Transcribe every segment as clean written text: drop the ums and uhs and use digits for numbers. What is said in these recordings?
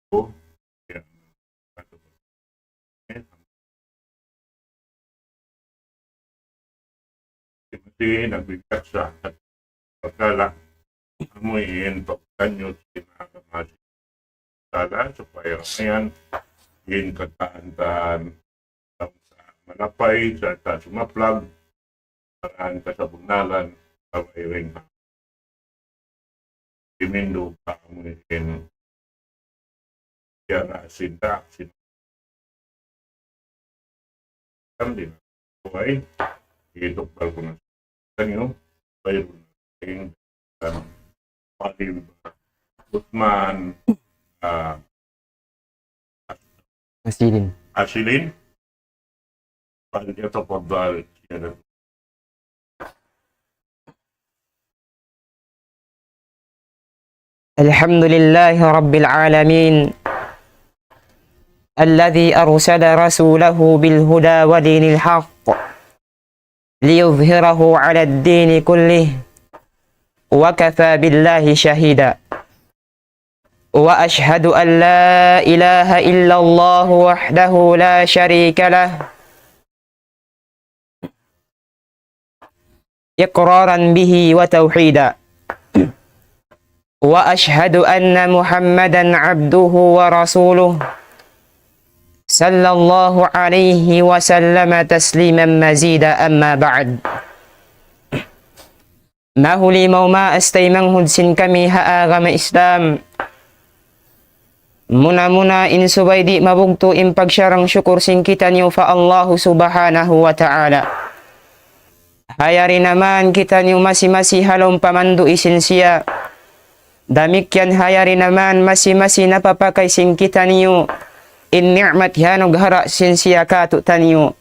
yang kasi nagbigat siya at pagkala amuin pagkanyot sinakamasi sala supaya ngayon in kataan-taan sa malapay sa sumaplag paraan ka sa bugnalan kaway rin imindo ka amuin yara sinda din buhay itukbal ko na sa inyo mayroon na palim Uthman Asilin فليتفضل سيادة. الحمد لله رب العالمين الذي أرسل رسوله بالهدى ودين الحق ليظهره على الدين كله وكفى بالله شهيدا وأشهد أن لا إله إلا الله وحده لا شريك له إقرارا به وتوحيدا وأشهد أن محمدا عبده ورسوله صلى الله عليه وسلم تسليما مزيدا أما بعد Nahuli mau astay manghudsin kami haagama Islam. Muna insubay di mabugto impagsyarang syukur sin kita niyo fa Allahu subhanahu wa ta'ala. Hayari naman kita niyo masi halong pamandu isin siya. Damikyan hayari naman masi napapakay sin kita niyo. In ni'mat yanog hara sin siya katu taniyo.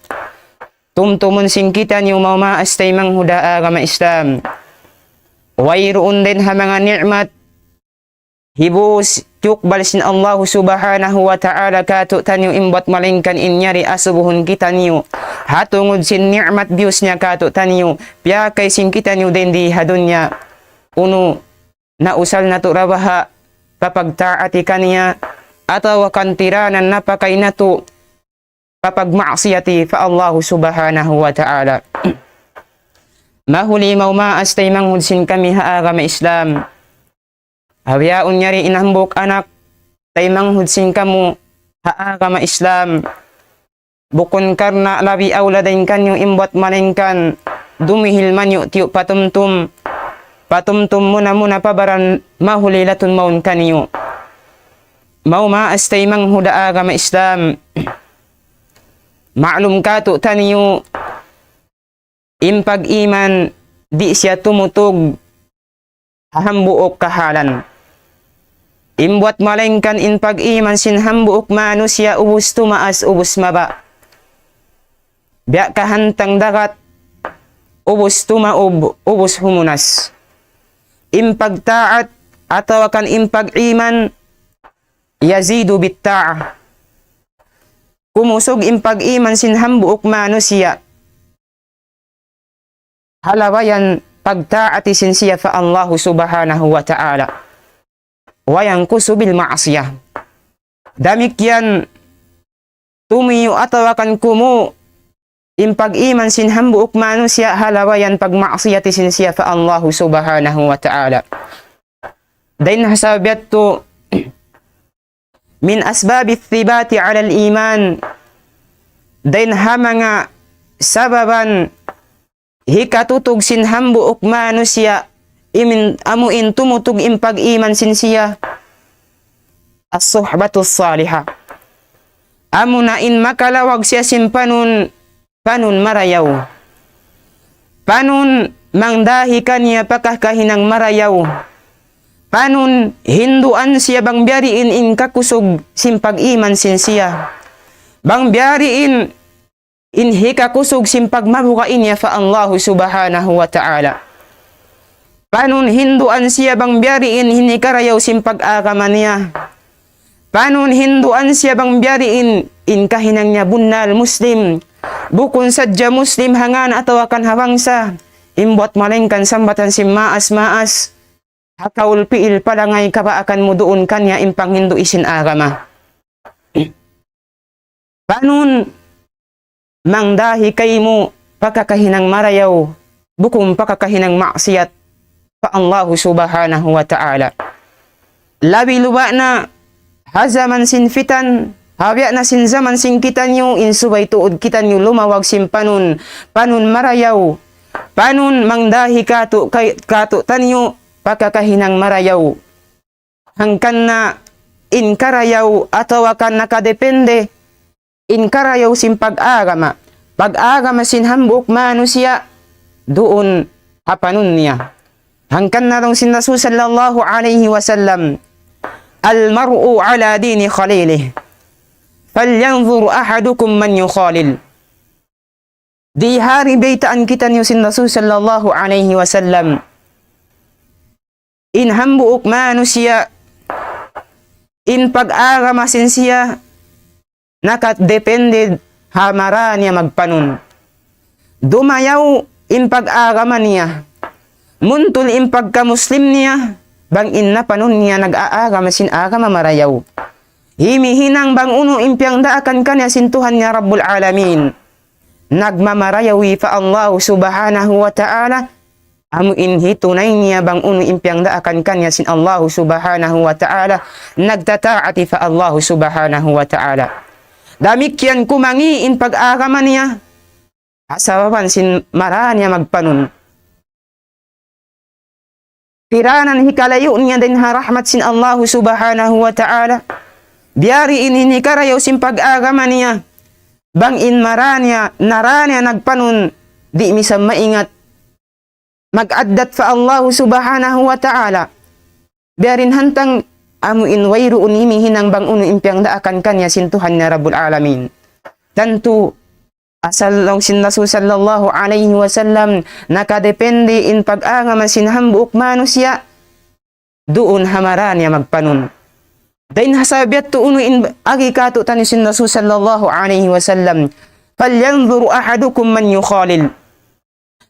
Tumtumun sin kita niyo mau astay manghuda agama Islam. Wayroon din ha mga ni'mat hibus yukbal sin Allah subhanahu wa ta'ala katu tanyo imbat malingkan inyari asubuhun kita niyo hatungod sin ni'mat bius niya katu tanyo piya kay sin kita niyo din di hadunya uno na usal na to rabaha papagtaati kaniya ataw kantiranan napakay na to papagmaksiyati fa Allah subhanahu wa ta'ala. Mahuli mau astay manghudsin kami haagama Islam. Hawiyaon nyari inahambok anak tay manghudsin kamu haagama Islam. Bukon karna labi awladain kanyo imbot malingkan dumihil manyo tiyo patumtum. Patumtum muna pabaran mahuli latun maun kanyo. Mau astay manghuda agama Islam. Maklum katu taniyo impag iman di siya tumutog hambuok kahalan. Imbuat malengkan impag iman sin hambuok manusia ubus tumaas ubus maba. Biak kahantang dagat ubus tumaub ubus humunas. Impag taat atau akan impag iman yazidu bit ta'ah. Kumusog impag iman sin hambuok manusia halawayan pagtaati sin siya fa Allah subhanahu wa ta'ala wayang kusubil ma'asiyah. Damikyan tumiyo atawakan kumu impag iman sin hambuok manusia halawayan pagmaksiyati sin siya fa Allah subhanahu wa ta'ala. Dain hasabiat to min asbabi thibati ala al-iman dain hamanga sababan hikatutug sin hambuok manusia amuin tumutug impag iman sin siya as-suhbatu salihah. Amuna in makalawag siya sin panun marayaw. Panun mangdahi kanya pakahkahinang marayaw. Panun hinduan siya bang biariin in kakusog sin pag iman sin siya. Bang biariin in hikakusog simpag mabukain niya fa Allah subhanahu wa ta'ala. Panun hinduan siya bang biariin hinikarayaw simpag agaman niya. Panun hinduan siya bang biariin in kahinang niya bunnal muslim. Bukun sadya muslim hangan atau akan hawangsa. Imbot malengkan sambatan sim maas. Hakawul piil palangay kabaakan mo doon kanya impang hindu isin agama. Panun mangdahi kay mo pakakahinang marayaw bukum pakakahinang maksiat pa Allah subhanahu wa ta'ala. Labi luba na hazaman sin fitan habya na sin zaman sin kita nyo insubay tuod kita nyo lumawag sin panun marayaw panun mangdahi kato tanyo pakakahinang marayaw hangkan na inkarayaw ataw akan nakadepende inkarayaw sin pag-agama sin hambuk manusia doon hapanun niya hangkan na lang sin Rasul sallallahu alaihi wasallam al-mar'u ala dini khalilih falyanzur ahadukum man yukhalil. Di hari baitaan kita niyo sin Rasul sallallahu alaihi wasallam in hambuuk manusia in pag-agama sin siya nakadepende hamara niya magpanun. Dumayaw in pag-agama niya. Muntul in pagka-muslim niya. Bang in na panun niya nag-aagama sin agama marayaw. Himihinang bang uno impyang daakan kanya sin Tuhan niya Rabbul Alamin. Nagmamarayawi fa Allah subhanahu wa ta'ala. Amu in hitunay niya bang uno impyang daakan kanya sin Allah subhanahu wa ta'ala. Nagtataati fa Allah subhanahu wa ta'ala. Damikyan kumangi in pag-agama niya. Asawapan sin mara niya magpanun. Piranan hikalayo niya din harahmat sin Allah subhanahu wa ta'ala. Biyari in hinikarayaw sin pag-agama niya. Bang in maranya, naranya nagpanun. Di misam maingat. Mag-addat fa Allah subhanahu wa ta'ala. Biyarin hantang amu in wayru unimi hinang bang unu impyang daakan kanya sin Tuhan na Rabbul Alamin. Tentu asal lang sin Rasul sallallahu alaihi wasallam nakadepende in pag-agama sin hambuk manusia doon hamaran niya magpanun. Dain hasabiat to uno in agi kato tani sin Rasul sallallahu alaihi wasallam falyanzur ahadukum man yukhalil.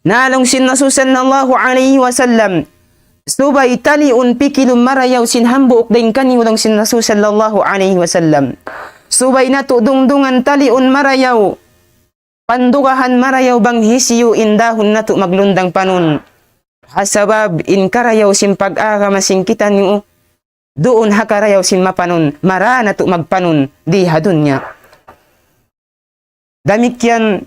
Nalong sin Rasul sallallahu alaihi wasallam subay taliun pikilum marayaw sin hambuk dain kaniulang sin Rasul sallallahu alaihi wasallam. Subay na to dungdungan taliun marayaw pandugahan marayaw bang hisiyo indahon na to maglundang panun. Hasabab in karayaw sin pag-agama sin kita niyo. Doon hakarayaw sin mapanun. Mara na to magpanun. Di hadun niya. Damikyan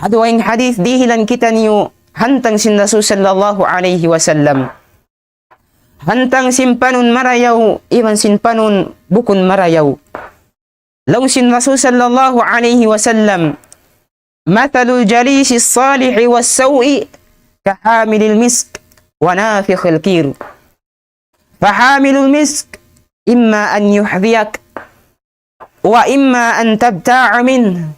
haduaing hadith dihilan kita niyo. Hantang sin Rasul sallallahu alaihi wasallam. Hantang sin panun marayaw. Iwan sin panun bukun marayaw. Law sin Rasul sallallahu alaihi wasallam. مثل الجليس الصالح والسوء كحامل المسك ونافخ الكير فحامل المسك إما أن يحذيك وإما أن تبتاع منه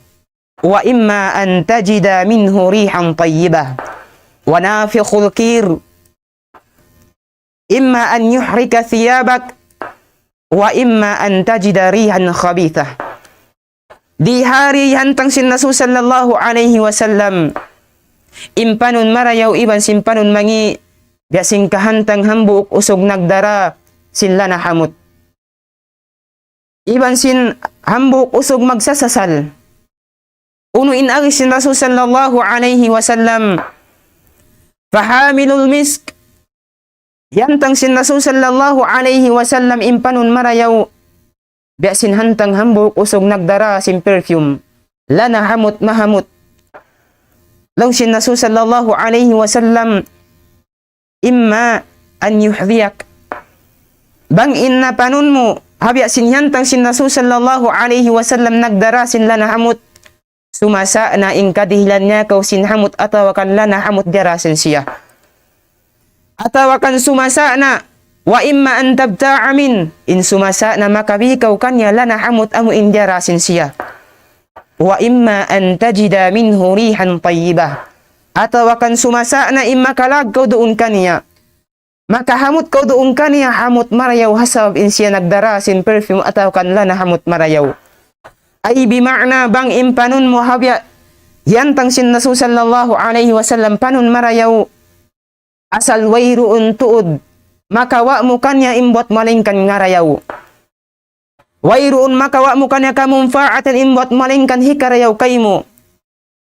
وإما أن تجد منه ريحا طيبة ونافخ الكير إما أن يحرك ثيابك وإما أن تجد ريحا خبيثة. Di hari hantang sin Rasul sallallahu alaihi wasallam impanun marayaw iban simpanun mangi biasing kahantang hambuk usog nagdara sila na hamot. Iban sin hambuk usog magsasasal. Uno inagi sin Rasul sallallahu alaihi wasallam fahamilul misk yantang sin Rasul sallallahu alaihi wasallam impanun marayaw biasin hantang hambuk usog nagdara sin perfume. Lana hamut mahamut. Law sin Rasul sallallahu alaihi wasallam imma an yuhdhiyak. Bang inna panun mo habya sin hantang sin Rasul sallallahu alaihi wasallam nagdara sin lana hamut. Sumasa na inkadihilan niya kau sin hamut atawakan lana hamut darasin siya. Atawakan sumasa na wa imma an tabta'a min in sumasa na makabikaw kanya lana hamut amu indarasin siya. Wa imma an tajida minhu rihan tayyibah. Atawakan sumasa na imma kalag kau doon kanya. Makahamut kau doon kanya hamut marayaw hasab in siya nagdarasin perfume atawakan lana hamut marayaw. Ay bima'na bang impanun mo habya yantang sin Rasul sallallahu alaihi wasallam panun marayaw asal wayruun tuod makawa mo kanya imbot malingkan ngarayaw. Wairuun makawa mo kanya kamunfaatan imbot malingkan hikarayaw kay mo.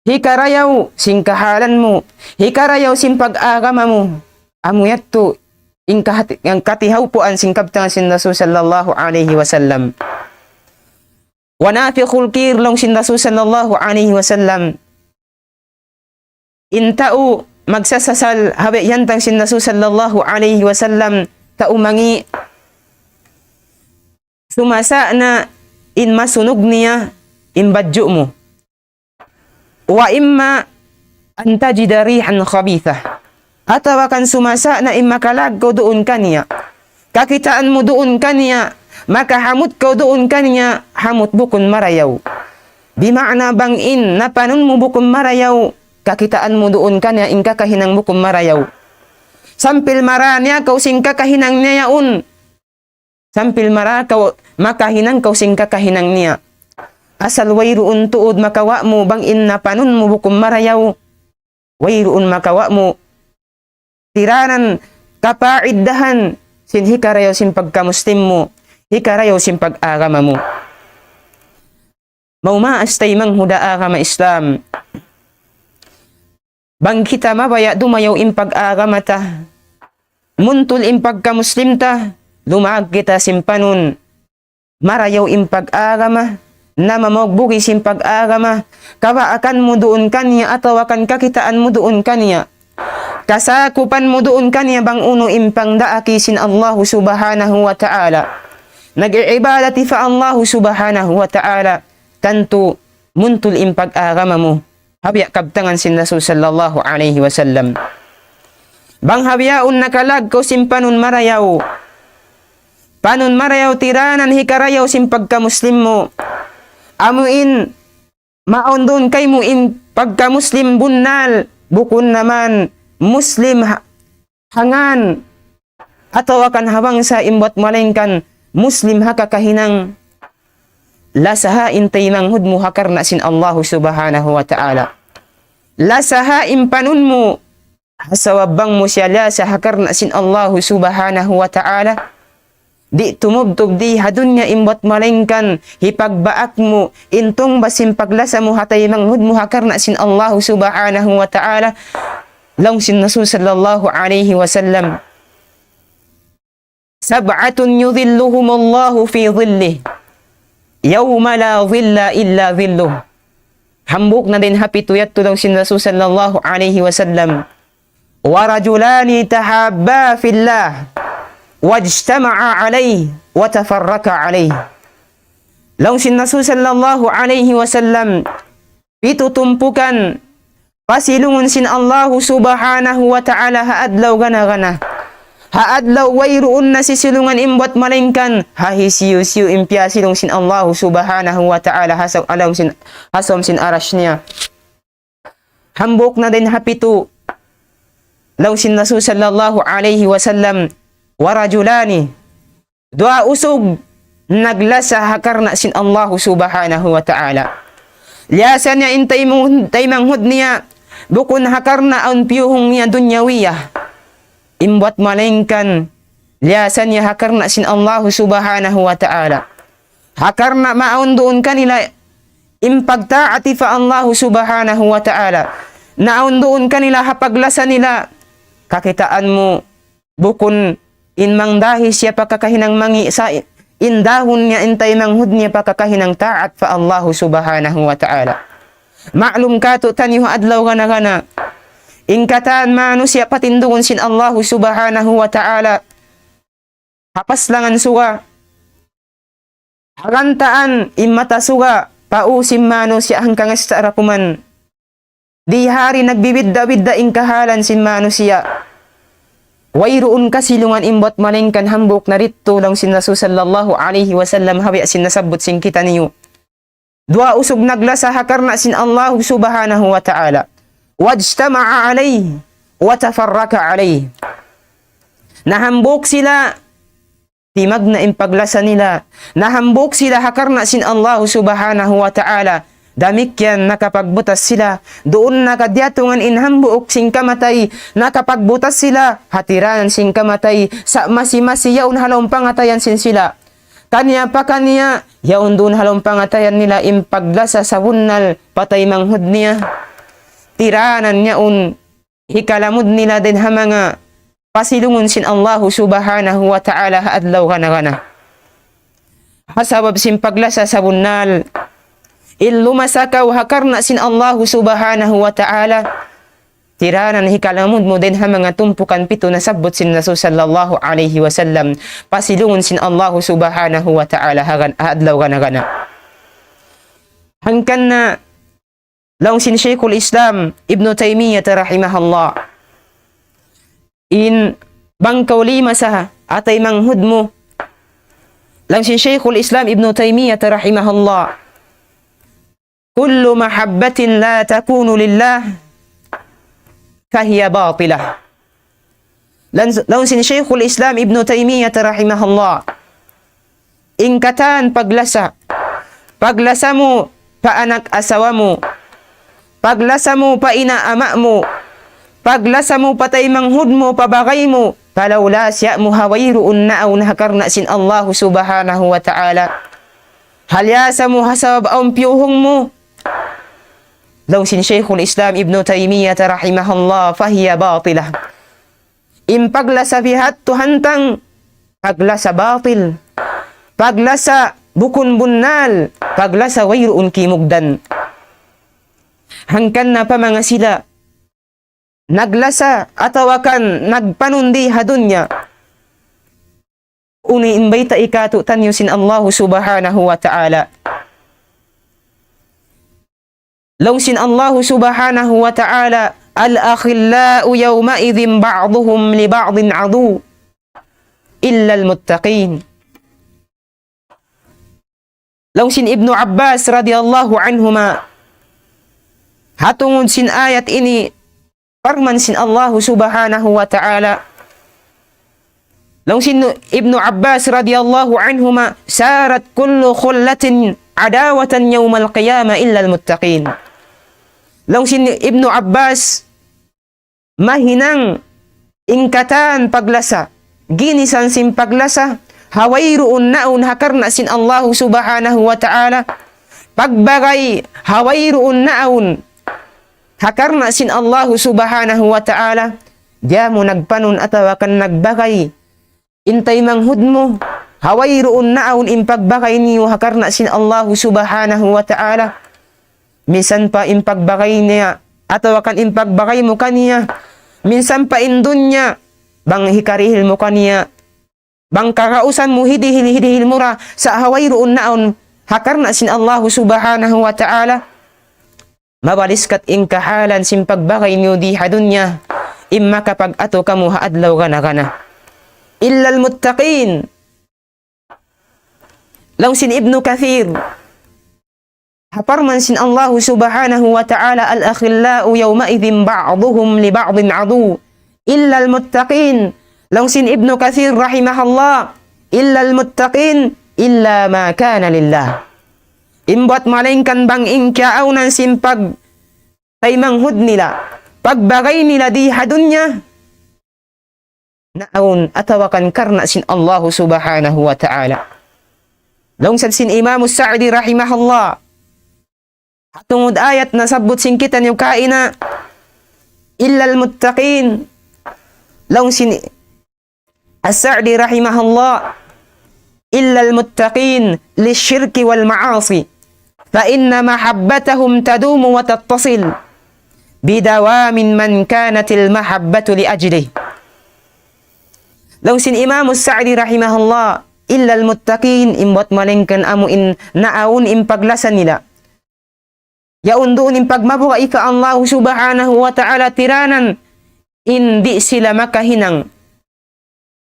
Hikarayaw sing kahalan mo. Hikarayaw sing pag-agama mo. Amuyat to ang katihaw po ang singkabtang sin Rasul sallallahu alaihi wasallam. Wanafiqul kirlong sin Rasul sallallahu alaihi wasallam. Intao magsasasal habi yantang sin Rasul sallallahu alaihi wasallam kaumangi sumasa na in masunog niya in badyo mo. Wa imma an tajida rihan khabithah. Atawa kan sumasa na imakalag ko doon kaniya. Kakitaan mo doon kaniya, makahamot ko doon kaniya, hamot bukon marayaw. Bima'na bangin na panon mo bukon marayaw, kakitaan mo doon kaniya, in kakahinang bukon marayaw. Sampil mara niya, kausing kakahinang niya yaun. Sampil mara, makahinang kausing kakahinang niya. Asal wayruun tuod makawa mo, bangin na panon mo bukon marayaw. Wayruun makawa mo, tiranan, kapaiddahan, sin hikarayaw sin pagkamuslim mo, hikarayaw sin pag-agama mo. Maumaas tay mang huda agama Islam. Bang kita mabaya dumayaw in pag-agama ta. Muntul in pagkamuslim ta, lumag kita simpanun. Marayaw in pag-agama, na mamagbugi sin pag-agama, kawaakan mo doon kanya, atawakan kakitaan mo doon kanya. Kasakupan mo doon kanya bang uno impang daaki sin Allah subhanahu wa ta'ala. Nag-iibadati fa Allah subhanahu wa ta'ala. Tanto muntul impag agama mo. Habya kabtangan sin Rasul sallallahu alaihi wasallam. Bang habyaun nakalag ko simpanun marayaw. Panon marayaw tiranan hikarayaw simpag kamuslim mo. Amuin maon doon kay mo in pagkamuslim bunnal. Bukun naman Muslim hangan atawakan habang sa imbot malengkan Muslim hakakahinang lasaha intay manghud mo hakar na sin Allah subhanahu wa ta'ala. Lasaha impanun mo hasawabang mo siya lasa hakar na sin Allah subhanahu wa ta'ala. Di tumubtub di hadun nga imbot malengkan hipagbaak mo intong basim paglasa mo hatay manghud mo hakar na sin Allah subhanahu wa ta'ala. Lang sin Rasul sallallahu alaihi wasallam. Sab'atun yudhilluhumullahu fi dhillih. Yawma la dhilla illa dhilluh. Hambuk na din hapituyat to lang sin Rasul sallallahu alaihi wasallam. Wa rajulani tahabba fillah. Wajtama'a alayhi wa tafarraka alayhi. Lang sin Rasul sallallahu alaihi wasallam. Pitutumpukan pasilungon sin Allah subhanahu wa ta'ala haadlaw gana-gana. Haadlaw wayruun na sisilungan imbot malingkan. Hahisiyo-siyo impya silong sin Allah subhanahu wa ta'ala hasom sin arash niya. Hambok na din hapito. Law sin Rasul sallallahu alaihi wasallam. Warajulani. Dua usog. Naglasa hakar na sin Allah subhanahu wa ta'ala. Liyasan niya intay manghud niya. Bukun hakar na ang piyuhong niya dunyawiyah. Imbot malengkan. Liyasan niya hakar na sin Allah subhanahu wa ta'ala. Hakar na maun doon kanila. Impagtaati fa Allah subhanahu wa ta'ala. Naun doon kanila hapaglasa nila. Kakitaan mo. Bukun inmang dahil siya pakakahinang mangi sa indahon niya intay manghud niya pakakahinang taat fa Allah subhanahu wa ta'ala. Ma'lum kato tanyo adlaw gana-gana. Ingkataan manusia patindungon sin Allah subhanahu wa ta'ala. Hapaslangan suga. Hagantaan imata suga. Pausim manusia hanggang astarakuman. Di hari nagbibidda-bidda ingkahalan sin manusia. Wayruun kasilungan imbot malengkan hambok narito lang sin Rasul sallallahu alaihi wasallam habi sin nasabot sin kita niyo. Dua usog naglasa hakar na sin Allah subhanahu wa ta'ala. Wajtama'a alayhi wa tafarraka alayhi. Nahambok sila timag na impaglasa nila. Nahambok sila hakar na sin Allah subhanahu wa ta'ala. Damikyan nakapagbutas sila. Doon nakadyatungan inhambuok sing kamatay. Nakapagbutas sila. Hatiran sing kamatay. Sa masi-masi yaon halong pangatayan sin sila. Kanya pa kanya. Yaon doon halong pangatayan nila. Impaglasa sa bunal. Patay manghud niya. Tiranan niya hikalamud nila din hamanga. Pasilungon sin Allah subhanahu wa ta'ala adlaw gana-gana. Hasabab sin paglasa sa bunal. Illumasakaw hakarna sin Allah subhanahu wa ta'ala. Tiranan hikalamud mo din ha mga tumpukan pito na sabot sin Rasul sallallahu alaihi wasallam. Pasilungon sin Allah subhanahu wa ta'ala adlaw gana-gana. Hangkan na laong sin Shaykhul Islam Ibn Taymiyyah rahimahullah. In bangkaw lima sa atay manghud mo. Laong sin Shaykhul Islam Ibn Taymiyyah rahimahullah. Kullu mahabbatin la takunu lillah fahiya batilah. Laon sin Shaykhul Islam Ibn Taymiyyah rahimahullah. Ingkatan paglasa mo pa anak asawa mo, paglasa mo pa ina ama mo, paglasa mo patay manghud mo pabagay mo, kalawla siya mo hawayruun naaw na hakarna sin Allah subhanahu wa ta'ala. Halyasa mo hasabab ang piyuhong mo. Law sin Shaykhul Islam Ibn Taymiyyah rahimahullah fahiya batilah. Impaglasa bihat tuhantang paglasa batil. Paglasa bukun bunnal. Paglasa wayruun kimugdan. Hangkan na pa mga sila naglasa atawakan nagpanundi hadunya. Uni imbayta ikatu tanyo sin Allah subhanahu wa ta'ala. Law sin Allah subhanahu wa ta'ala al-akhillau yawma'idhin ba'duhum li ba'din adu illa al-muttaqin. Law sin Ibnu Abbas radhiyallahu anhuma hatungod sin ayat ini parman sin Allah subhanahu wa ta'ala. Law sin Ibnu Abbas radhiyallahu anhuma sarat kullu khullatin adawatan yawmal qiyamah illa al-muttaqin. Law sin Ibnu Abbas mahinang ingkatan paglasa ginisan sin paglasa hawayruun naun hakarna sin Allah subhanahu wa ta'ala. Pagbagay hawayruun naun hakarna sin Allah subhanahu wa ta'ala. Diya mo nagpanon atawakan nagbagay intay manghud mo hawayruun naun impagbagay niyo hakarna sin Allah subhanahu wa ta'ala. Minsan pa impagbagay niya atawakan impagbagay mo kaniya. Minsan pa indun niya bang hikarihil mo kaniya. Bang kakausan mo hidihil mura sa hawayruun naun hakarna sin Allah subhanahu wa ta'ala. Mabaliskat ingkahalan sin pagbagay niyo di hadunya. Imma kapag ato kamu haadlaw gana-gana. Illal muttaqin. Law sin Ibnu Kathir haparman sin Allah subhanahu wa ta'ala al-akhillau yawma'idhin ba'duhum li ba'din adu illa al-muttaqin. Law sin Ibnu Kathir rahimahullah illa al-muttaqin illa ma kana lillah. Imbuat malingkan bang ingkyaaunan sin pag taymanghud nila pagbagay nila di hadunya naun atawakan karna sin Allah subhanahu wa ta'ala. Law sin Imam Sa'di rahimahullah hatungod ayat na sabot singkitan yung kaina illal muttaqin. Law sin As-Sa'di rahimahullah illal muttaqin lisyirki wal ma'asi fa inna mahabbatahum tadumu wa tattasil bidawamin man kanatil mahabbatu li ajlih. Law sin Imam As-Sa'di rahimahullah illal muttaqin imbot malingkan amu in naawun impaglasan nila. Yaon doon pagmabuka ika Allah subhanahu wa ta'ala tiranan hindi sila makahinang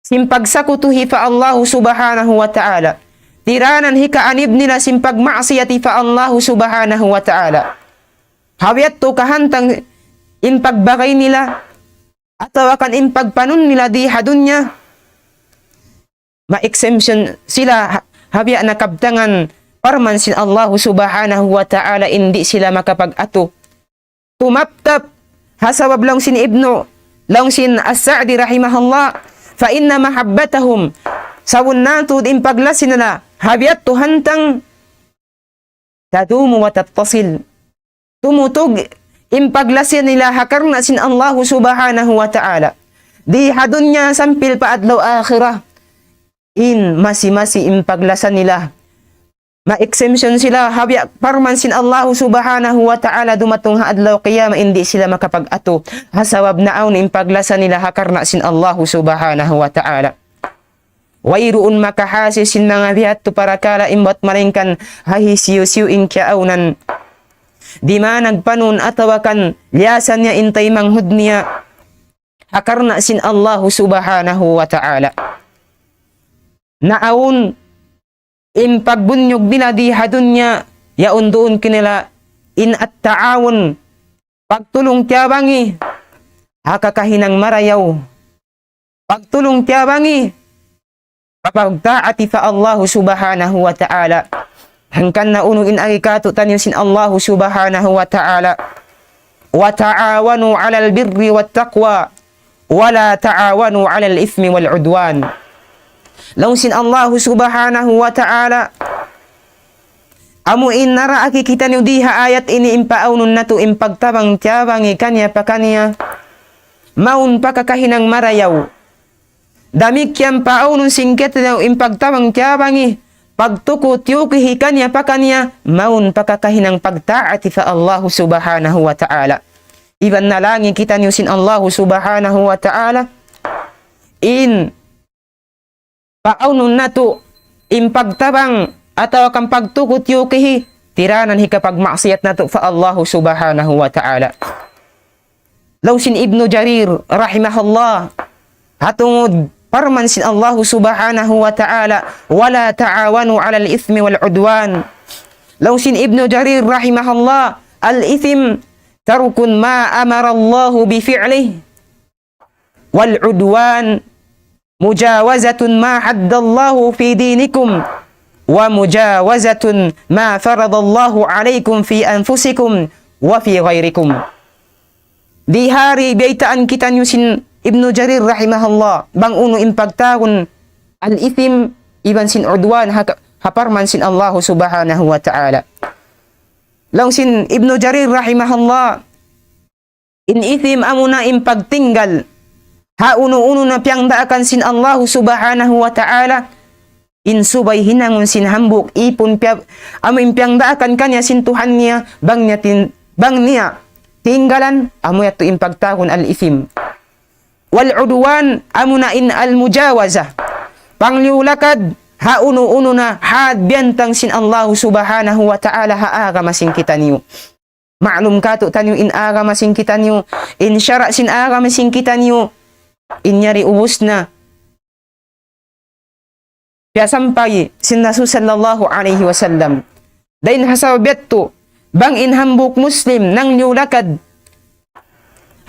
simpagsakutuhi fa Allah subhanahu wa ta'ala tiranan hika anib nila simpagmaksiyati fa Allah subhanahu wa ta'ala. Hawiyat to kahantang pagbagay nila atawakan pagpanon nila di hadunya ma-exemption sila habya na kabtangan parmansin Allah subhanahu wa ta'ala hindi sila makapag-ato. Tumaptap hasabab lang sin Ibnu lang sin As-Sa'di rahimahullah fa inna mahabbatahum sawun natud impaglasin na habiyat tuhantang tadumu wa tattasil tumutog impaglasin nila hakarna sin Allah subhanahu wa ta'ala di hadunya sampil pa adlaw akhirah in masi-masi impaglasan nila ma-exemption sila habya parmansin Allah subhanahu wa ta'ala dumatong adlaw qiyamah hindi sila makapag-ato hasawab naaon impaglasan nila hakarna sin Allah subhanahu wa ta'ala wayruun makahasisin mga bihat to para kala imbat malingkan hahisiyo-siyo in kiaunan di man nagpanun atawakan liyasan niya intay manghud niya hakarna sin Allah subhanahu wa ta'ala naawon impagbunyog nila di hadunya yaon doon kinila in at taawon pagtulong tiyabangi hakakahinang marayaw pagtulong tiyabangi kapagtaati fa Allah subhanahu wa ta'ala hangkan na uno in agikato tanyo sin Allah subhanahu wa ta'ala wa ta'awanu 'alal birri wat taqwa wa la ta'awanu 'alal ithmi wal 'udwan lausin Allah subhanahu wa ta'ala amu in naraaki kita niyo diha ayat ini impaunun nato impagtabang tiyabangi kanya pa kanya maun pakakahinang marayaw damikyang paunun singket niyo impagtabang tiyabangi pagtukot yukihi kanya pa kanya maun pakakahinang pagtaati fa Allah subhanahu wa ta'ala iban nalangin kita niyo sin Allah subhanahu wa ta'ala in paunun nato impagtabang ataw kang pagtukot yukihi tiranan hikapag maksiyat nato fa Allah subhanahu wa ta'ala lausin Ibnu Jarir rahimahullah hatungod parmansin Allah subhanahu wa ta'ala wala ta'awanu 'alal ithmi wal 'udwan lausin Ibnu Jarir rahimahullah al ithim tarkun ma amara Allah bi fi'lihi wal 'udwan mujawazatun ma haddallahu fi dinikum wa mujawazatun ma faradallahu alaikum fi anfusikum wa fi ghairikum di hari baitaan kita nyusin Ibnu Jarir rahimahullah bang uno impagtahun al-ithim iban sin udwan haparman sin Allah subhanahu wa ta'ala lang sin Ibnu Jarir rahimahullah in ithim amuna impagtinggal ha uno-uno na piyang daakan sin Allah subhanahu wa ta'ala in subay hinangon sin hambuk ipon piyab amo impiyang daakan kanya sin Tuhan niya bang niya tinggalan amo yato impagtahon al-ithim wal udwan amo na in al-mujawaza pangliulakad ha uno-uno na had biyantang sin Allah subhanahu wa ta'ala haaga masing kita niyo ma'lum kato tanyo in aga masing kita niyo in syara sin aga masing kita niyo inyari ubus na kaya sampay sin Rasul sallallahu alaihi wasallam dain hasabiyat bang inhambuk muslim nang nyulakad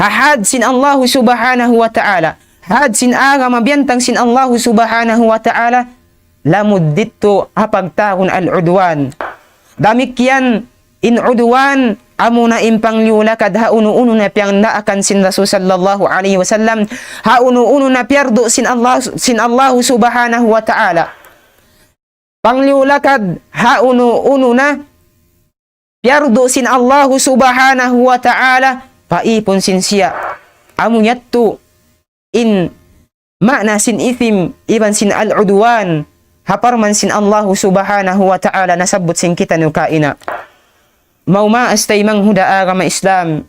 hahad sin Allah subhanahu wa ta'ala had sin aga mabiyantang sin Allah subhanahu wa ta'ala lamuddito hapagtahon al-udwan damikyan in udwan amo na impang liulakad ha uno-uno na piyang naakan sin Rasul sallallahu alaihi wasallam ha uno-uno na pierdo sin Allah subhanahu wa ta'ala pangliulakad ha uno-uno na pierdo sin Allah subhanahu wa ta'ala paipon sin siya amo yatto in makna sin ithim iban sin al-udwan haparman sin Allah subhanahu wa ta'ala nasabot sin kita no kaina mauma astay manghuda agama Islam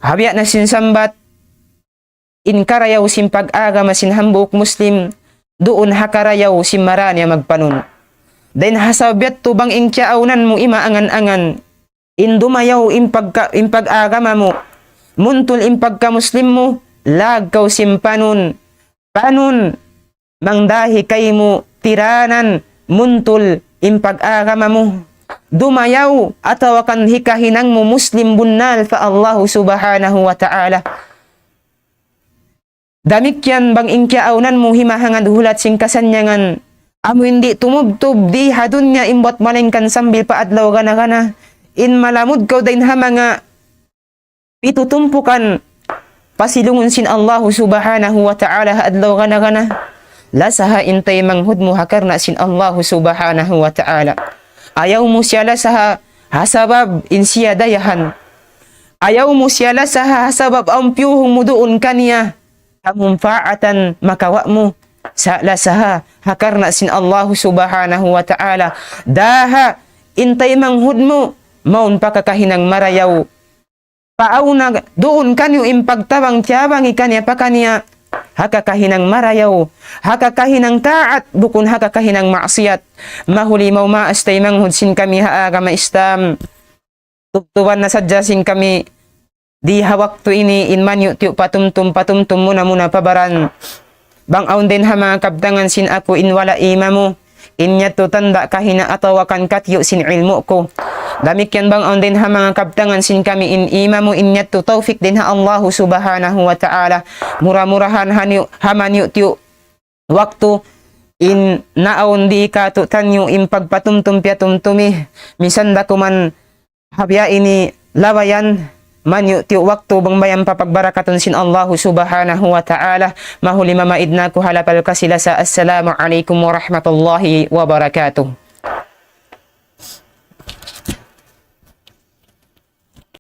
habya na sinsambat in karayaw sin pag-agama sin hambuk muslim doon hakarayaw sin maranya magpanun then hasabyat to bang inkyaunan mo ima angan-angan in dumayaw impag-agama mo muntul impagka muslim mo lagkaw sin panun mangdahi kay mo tiranan muntul impag-agama mo dumayaw atawakan hikahinang mo muslim bunnal fa Allah subhanahu wa ta'ala damikyan bang inkyaunan mo himahangad hulat sing kasanyangan Amo hindi tumubtob di hadun niya imbot malingkan sambil paadlaw gana-gana. In malamud ka din ha mga itutumpukan pasilungon sin Allah subhanahu wa ta'ala adlaw gana-gana. Lasaha intay manghud mo hakarna sin Allah subhanahu wa ta'ala. Ayaw mo siya lasaha hasabab in siya dayahan. Ayaw mo siya lasaha hasabab ang piyuhong mo doon kaniya. Hamumfaatan makawa mo sa lasaha hakarna sin Allah subhanahu wa ta'ala. Daha intay manghud mo maun pakakahinang marayaw. Pauna doon kanyo impagtabang tiyabang ikanya pa kanya. Hakakahinang marayaw, hakakahinang taat, bukun hakakahinang maksiyat. Mahuli mau maastay manghud sin kami haaga maistam. Tuptuban na sadyasin kami. Di hawak to ini inman yu tiyo patumtum muna pabaran. Bang aun din ha mga kabtangan sin ako inwala ima mo. Inya to tanda kahina atawakan katyo sin ilmu ko. Damikyan bang aun din ha mga kabtangan sin kami in ima mo inya to taufik din ha Allah subhanahu wa ta'ala. Mura-murahan haman yu tiyo waktu in naon di ka to tanyo impagpatumtum piatumtumi. Misan da kuman habya ini lawayan. Manyo ti waktu bang bayan papagbarakaton sin Allah subhanahu wa ta'ala. Mahuli mamaid na ko halapal kasila sa assalamu alaikum warahmatullahi wabarakatuh.